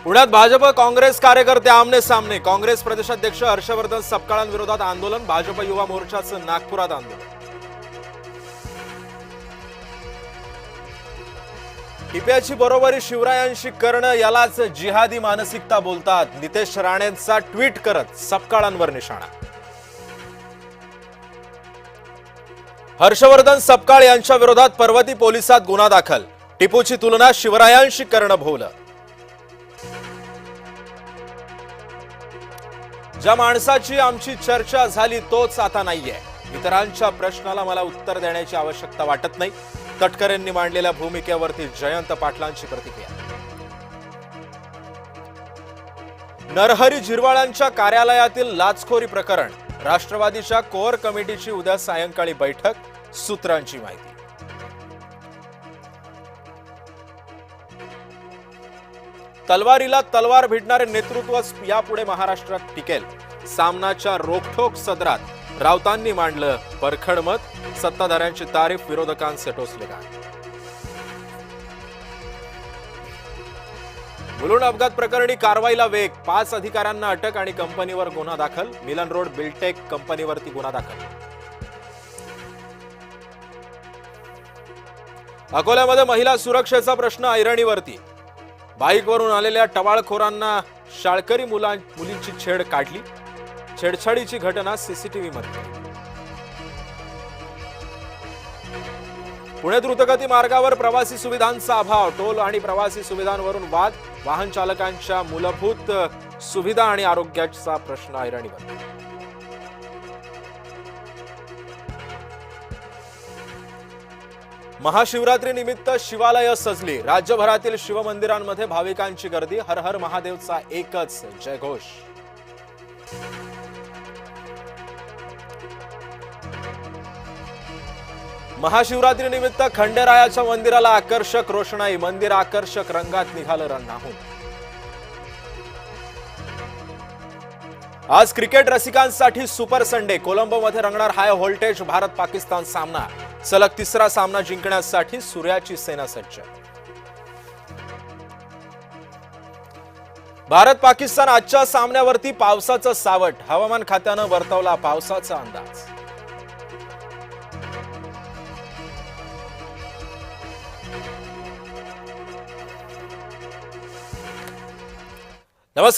पुण्यात भाजप काँग्रेस कार्यकर्ते आमने सामने। काँग्रेस प्रदेशाध्यक्ष हर्षवर्धन सपकाळांविरोधात आंदोलन। भाजप युवा मोर्चाचं नागपुरात आंदोलन। टिप्याची बरोबरी शिवरायांशी करणं यालाच जिहादी मानसिकता बोलतात। नितेश राणेंचा ट्विट करत सपकाळांवर निशाणा। हर्षवर्धन सपकाळ यांच्या विरोधात पर्वती पोलिसात गुन्हा दाखल। टिपूची तुलना शिवरायांशी करणं भोवलं। ज्या माणसाची आमची चर्चा झाली तोच आता नाहीये। इतरांच्या प्रश्नाला मला उत्तर देण्याची आवश्यकता वाटत नाही। तटकरेंनी मांडलेल्या भूमिकेवरती जयंत पाटलांची प्रतिक्रिया। नरहरी झिरवाळांच्या कार्यालयातील लाचखोरी प्रकरण। राष्ट्रवादीच्या कोर कमिटीची उद्या सायंकाळी बैठक। सूत्रांची माहिती। तलवारीला तलवार भिडणारे नेतृत्व यापुढे महाराष्ट्रात टिकेल। सामनाच्या रोखठोक सदरात राऊतांनी मांडलं परखड मत। सत्ताधाऱ्यांची तारीफ, विरोधकांचे टोचले गाण। मुलुंड अपघात प्रकरणी कारवाईला वेग। 5 अधिकाऱ्यांना अटक आणि कंपनीवर गुन्हा दाखल। मिलन रोड बिल्टेक कंपनीवरती गुन्हा दाखल। अकोल्यामध्ये महिला सुरक्षेचा प्रश्न ऐरणीवरती। बाईकवरून आलेल्या टवाळखोरांना शाळकरी मुलींची छेड काढली। छेडछाडीची घटना सीसीटीव्ही मध्ये। पुणे द्रुतगती मार्गावर प्रवासी सुविधांचा अभाव। टोल आणि प्रवासी सुविधांवरून वाद। वाहन चालकांच्या मूलभूत सुविधा आणि आरोग्याचा प्रश्न ऐरणीवर। महाशिवरात्री निमित्त शिवालय सजली। राज्यभरातील शिवमंदिरांमध्ये भाविकांची गर्दी। हर हर महादेवचा एकच जयघोष। महाशिवरात्री निमित्त खंडेरायाच्या मंदिराला आकर्षक रोषणाई। मंदिर आकर्षक रंगात निघालं रंगाहून। आज क्रिकेट रसिकांसाठी सुपर संडे। कोलंबोमध्ये रंगणार हाय व्होल्टेज भारत पाकिस्तान सामना। सलग तिसरा सामना जिंकण्यासाठी सूर्याची सेना सज्ज। भारत पाकिस्तान आजच्या सामन्यावरती पावसाचं सावट। हवामान खात्यानं वर्तवला पावसाचा अंदाज। नमस्कार।